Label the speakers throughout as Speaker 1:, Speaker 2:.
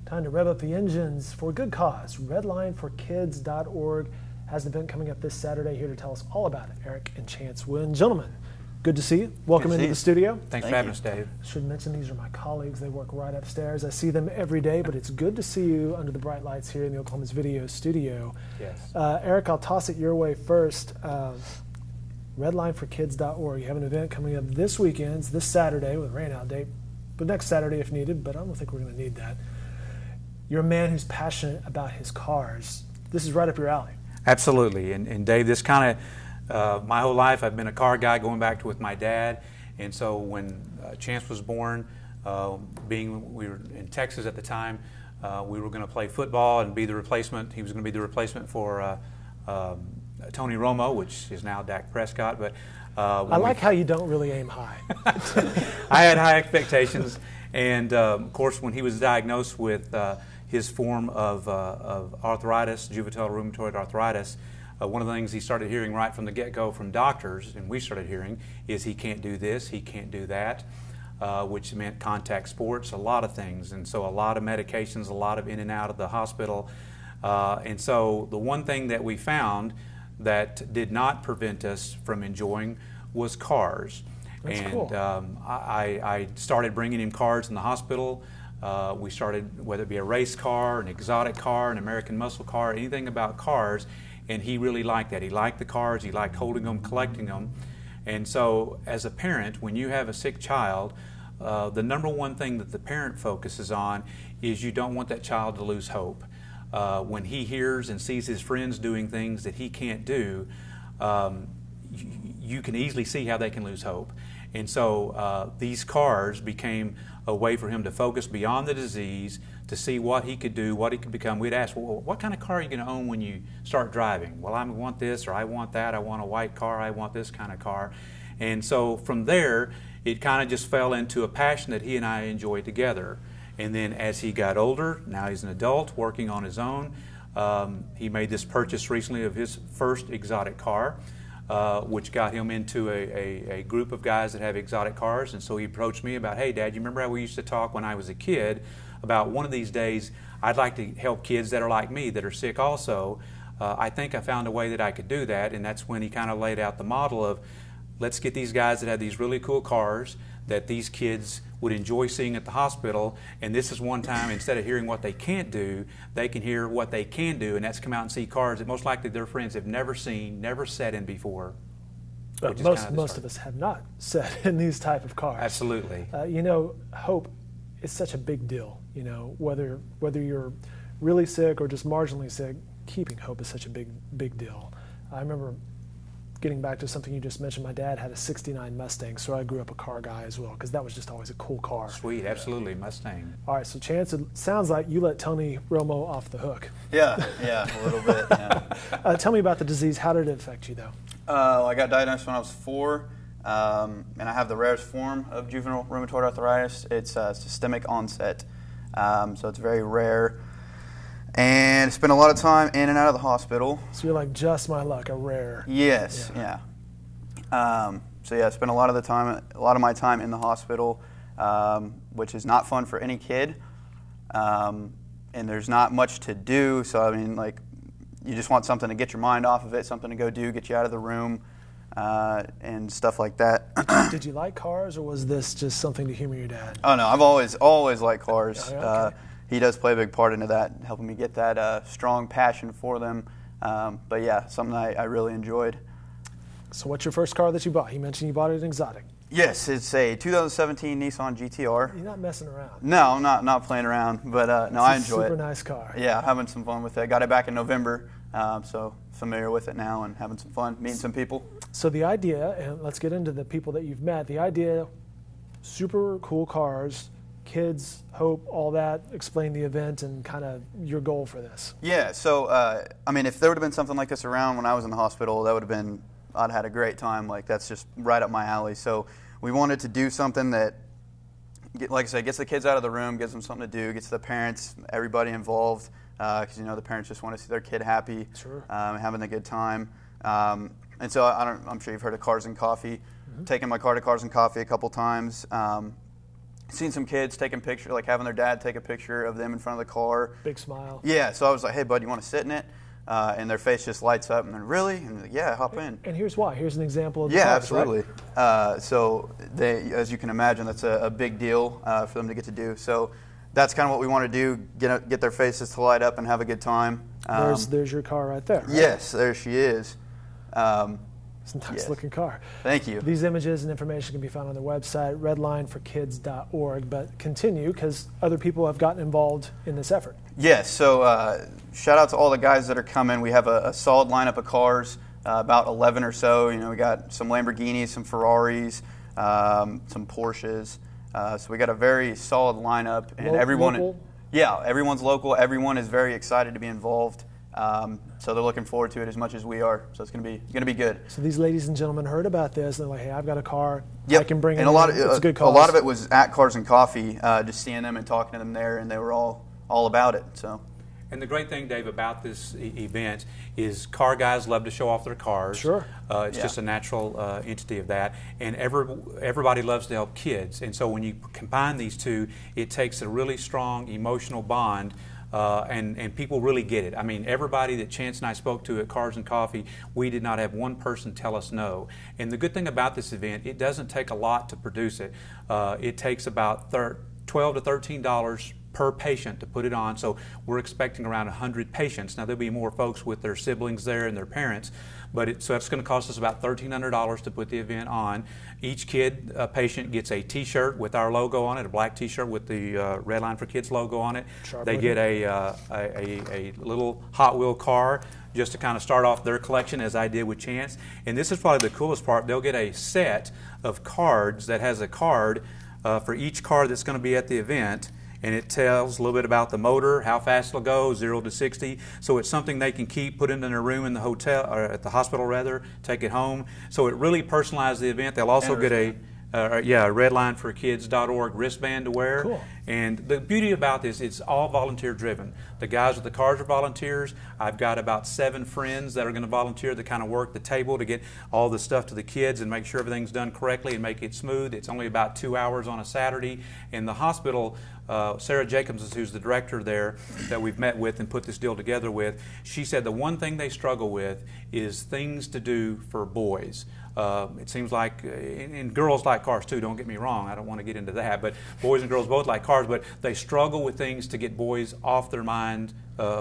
Speaker 1: Time to rev up the engines for a good cause. Redline4Kids.org has an event coming up this Saturday. Here to tell us all about it, Eric and Chance Wynn. Gentlemen, good to see you. Welcome into the studio.
Speaker 2: Thanks for having us, Dave.
Speaker 1: Should mention these are my colleagues. They work right upstairs. I see them every day, but it's good to see you under the bright lights here in the Oklahoma's video studio.
Speaker 2: Yes.
Speaker 1: Eric, I'll toss it your way first. Redline4Kids.org. You have an event coming up this weekend, this Saturday with a rain out date, but next Saturday if needed, but I don't think we're going to need that. You're a man who's passionate about his cars. This is right up your alley.
Speaker 2: Absolutely. And Dave, this kind of, my whole life I've been a car guy going back to with my dad. And so when Chance was born, we were in Texas at the time, we were going to play football and be the replacement. He was going to be the replacement for Tony Romo, which is now Dak Prescott. But
Speaker 1: I like how you don't really aim high.
Speaker 2: I had high expectations. And of course, when he was diagnosed with his form of arthritis, juvenile rheumatoid arthritis, one of the things he started hearing right from the get-go from doctors, and we started hearing, is he can't do this, he can't do that, which meant contact sports, a lot of things. And so a lot of medications, a lot of in and out of the hospital. And so the one thing that we found that did not prevent us from enjoying was cars.
Speaker 1: That's
Speaker 2: and
Speaker 1: cool.
Speaker 2: I started bringing him cars in the hospital. We started, whether it be a race car, an exotic car, an American muscle car, anything about cars, and he really liked that. He liked the cars, he liked holding them, collecting them. And so as a parent, when you have a sick child, the number one thing that the parent focuses on is you don't want that child to lose hope. When he hears and sees his friends doing things that he can't do, you can easily see how they can lose hope. And so these cars became a way for him to focus beyond the disease, to see what he could do, what he could become. We'd ask, well, what kind of car are you going to own when you start driving? Well, I want this, or I want that, I want a white car, I want this kind of car. And so from there, it kind of just fell into a passion that he and I enjoyed together. And then as he got older, now he's an adult working on his own, he made this purchase recently of his first exotic car, which got him into a group of guys that have exotic cars. And so he approached me about, hey, Dad, you remember how we used to talk when I was a kid about one of these days I'd like to help kids that are like me, that are sick also. I think I found a way that I could do that. And that's when he kind of laid out the model of, let's get these guys that have these really cool cars that these kids would enjoy seeing at the hospital, and this is one time, instead of hearing what they can't do, they can hear what they can do, and that's come out and see cars that most likely their friends have never seen, never sat in before.
Speaker 1: But most of us have not sat in these type of cars.
Speaker 2: Absolutely.
Speaker 1: You know, hope is such a big deal. You know, whether you're really sick or just marginally sick, keeping hope is such a big deal. I remember, getting back to something you just mentioned, my dad had a '69 Mustang, so I grew up a car guy as well, because that was just always a cool car.
Speaker 2: Sweet, absolutely, Mustang.
Speaker 1: All right, so Chance, it sounds like you let Tony Romo off the hook.
Speaker 3: Yeah, a little bit. Yeah.
Speaker 1: Tell me about the disease. How did it affect you, though?
Speaker 3: I got diagnosed when I was 4, and I have the rarest form of juvenile rheumatoid arthritis. It's systemic onset, so it's very rare. And spent a lot of time in and out of the hospital.
Speaker 1: So you're like, just my luck, a rare.
Speaker 3: Yes, yeah. So yeah, I spent a lot of my time in the hospital, which is not fun for any kid. And there's not much to do. So I mean, like, you just want something to get your mind off of it, something to go do, get you out of the room, and stuff like that.
Speaker 1: Did you like cars, or was this just something to humor your dad?
Speaker 3: Oh no, I've always liked cars.
Speaker 1: Oh, yeah, okay.
Speaker 3: He does play a big part into that, helping me get that strong passion for them. But yeah, something I really enjoyed.
Speaker 1: So what's your first car that you bought? You mentioned you bought an exotic.
Speaker 3: Yes, it's a 2017 Nissan GTR.
Speaker 1: You're not messing around.
Speaker 3: No, I'm not playing around, but no, I enjoy it.
Speaker 1: Super nice car.
Speaker 3: Yeah, having some fun with it. Got it back in November, so familiar with it now and having some fun, meeting some people.
Speaker 1: So the idea, and let's get into the people that you've met, the idea, super cool cars, kids, hope, all that. Explain the event and kind of your goal for this.
Speaker 3: Yeah, so I mean, if there would have been something like this around when I was in the hospital, that would have been, I'd had a great time. Like, that's just right up my alley. So we wanted to do something that, like I said, gets the kids out of the room, gives them something to do, gets the parents, everybody involved, because, you know, the parents just want to see their kid happy,
Speaker 1: sure,
Speaker 3: having a good time. And so I'm sure you've heard of Cars and Coffee. Mm-hmm. Taken my car to Cars and Coffee a couple times. seen some kids taking pictures, like having their dad take a picture of them in front of the car.
Speaker 1: Big smile.
Speaker 3: Yeah, so I was like, hey, bud, you want to sit in it? And their face just lights up, and then, really? And they're like, yeah, hop in.
Speaker 1: And here's why. Here's an example of the
Speaker 3: Yeah,
Speaker 1: cars,
Speaker 3: absolutely.
Speaker 1: Right?
Speaker 3: So they, as you can imagine, that's a big deal for them to get to do. So that's kind of what we want to do, get their faces to light up and have a good time.
Speaker 1: There's your car right there. Right?
Speaker 3: Yes, there she is.
Speaker 1: It's a nice looking car.
Speaker 3: Thank you.
Speaker 1: These images and information can be found on their website, redline4kids.org. But continue, because other people have gotten involved in this effort.
Speaker 3: Yes, so shout out to all the guys that are coming. We have a solid lineup of cars, about 11 or so. You know, we got some Lamborghinis, some Ferraris, some Porsches. So we got a very solid lineup, and
Speaker 1: Local?
Speaker 3: Yeah, everyone's local. Everyone is very excited to be involved. So they're looking forward to it as much as we are. So it's gonna be good.
Speaker 1: So these ladies and gentlemen heard about this, and they're like, "Hey, I've got a car.
Speaker 3: Yep.
Speaker 1: I can bring it."
Speaker 3: And
Speaker 1: it's a good cause.
Speaker 3: a lot of it was at Cars and Coffee, just seeing them and talking to them there, and they were all about it. So.
Speaker 2: And the great thing, Dave, about this event is car guys love to show off their cars.
Speaker 1: Sure.
Speaker 2: It's just a natural entity of that. And everybody loves to help kids. And so when you combine these two, it takes a really strong emotional bond. And people really get it. I mean, everybody that Chance and I spoke to at Cars and Coffee, we did not have one person tell us no. And the good thing about this event, it doesn't take a lot to produce it. It takes about $12 to $13 per patient to put it on. So we're expecting around 100 patients. Now there'll be more folks with their siblings there and their parents, but so that's going to cost us about $1,300 to put the event on. Each patient gets a T-shirt with our logo on it, a black T-shirt with the Redline4Kids logo on it. They get a little Hot Wheel car just to kind of start off their collection, as I did with Chance. And this is probably the coolest part. They'll get a set of cards that has a card for each car that's going to be at the event. And it tells a little bit about the motor, how fast it'll go, 0 to 60. So it's something they can keep, put it in their room in the hotel, or at the hospital rather, take it home. So it really personalizes the event. They'll also get a Redline4Kids.org wristband to wear.
Speaker 1: Cool.
Speaker 2: And the beauty about this, it's all volunteer driven. The guys with the cars are volunteers. I've got about 7 friends that are going to volunteer to kind of work the table to get all the stuff to the kids and make sure everything's done correctly and make it smooth. It's only about 2 hours on a Saturday. And the hospital, Sarah Jacobs, who's the director there that we've met with and put this deal together with, she said the one thing they struggle with is things to do for boys. It seems like, and girls like cars too, don't get me wrong, I don't want to get into that, but boys and girls both like cars, but they struggle with things to get boys off their mind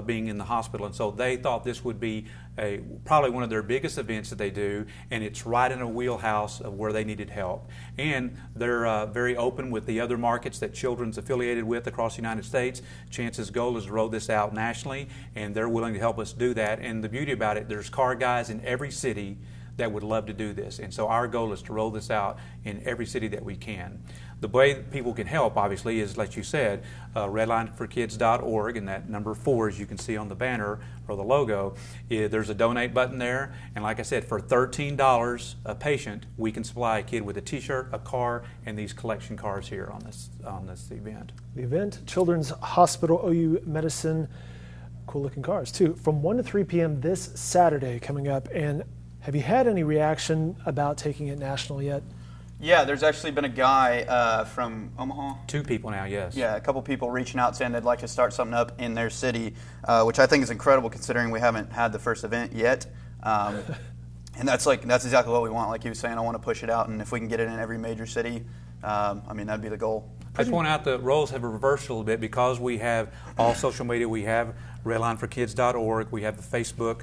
Speaker 2: being in the hospital. And so they thought this would be probably one of their biggest events that they do, and it's right in a wheelhouse of where they needed help. And they're very open with the other markets that Children's affiliated with across the United States. Chance's goal is to roll this out nationally, and they're willing to help us do that. And the beauty about it, there's car guys in every city that would love to do this. And so our goal is to roll this out in every city that we can. The way that people can help, obviously, is, like you said, redline4kids.org, and that number 4, as you can see on the banner or the logo, there's a donate button there. And like I said, for $13 a patient, we can supply a kid with a T-shirt, a car, and these collection cars here on this event.
Speaker 1: The event, Children's Hospital, OU Medicine, cool looking cars too, from 1 to 3 p.m. this Saturday coming up. And have you had any reaction about taking it national yet?
Speaker 3: Yeah, there's actually been a guy from Omaha.
Speaker 2: 2 people now, yes.
Speaker 3: Yeah, a couple people reaching out saying they'd like to start something up in their city, which I think is incredible considering we haven't had the first event yet. And that's exactly what we want. Like you were saying, I want to push it out, and if we can get it in every major city, I mean, that'd be the goal.
Speaker 2: I just point out the roles have reversed a little bit because we have all social media. We have redline4kids.org, we have the Facebook,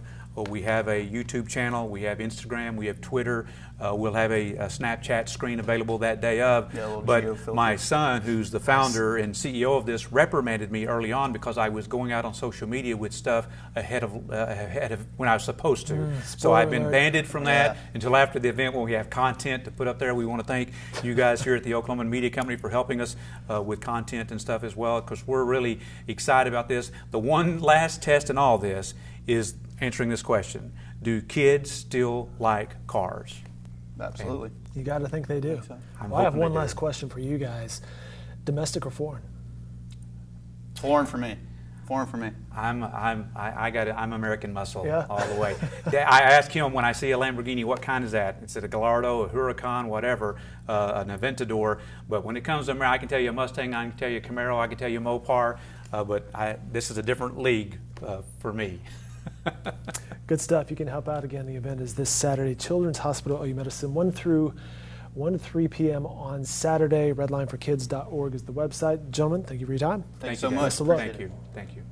Speaker 2: we have a YouTube channel, we have Instagram, we have Twitter. We'll have a Snapchat screen available that day of.
Speaker 3: Yeah,
Speaker 2: but my son, who's the founder and CEO of this, reprimanded me early on because I was going out on social media with stuff ahead of when I was supposed to. So I've been banned from that until after the event when we have content to put up there. We want to thank you guys here at the Oklahoma Media Company for helping us with content and stuff as well, because we're really excited about this. The one last test in all this is answering this question: do kids still like cars?
Speaker 3: Absolutely.
Speaker 1: You got to think they do.
Speaker 3: So.
Speaker 1: Well, I have one last question for you guys. Domestic or foreign?
Speaker 3: Foreign for me. Foreign for me.
Speaker 2: I'm American muscle
Speaker 1: Yeah.
Speaker 2: all the way. I ask him when I see a Lamborghini, what kind is that? Is it a Gallardo, a Huracan, whatever, an Aventador? But when it comes to America, I can tell you a Mustang, I can tell you a Camaro, I can tell you a Mopar, but this is a different league for me.
Speaker 1: Good stuff. You can help out again. The event is this Saturday, Children's Hospital OU Medicine, 1 to 3 p.m. on Saturday. Redline4Kids.org is the website. Gentlemen, thank you for your time.
Speaker 3: Thanks so
Speaker 2: you,
Speaker 3: much.
Speaker 1: Best of luck.
Speaker 2: Thank you. Thank you.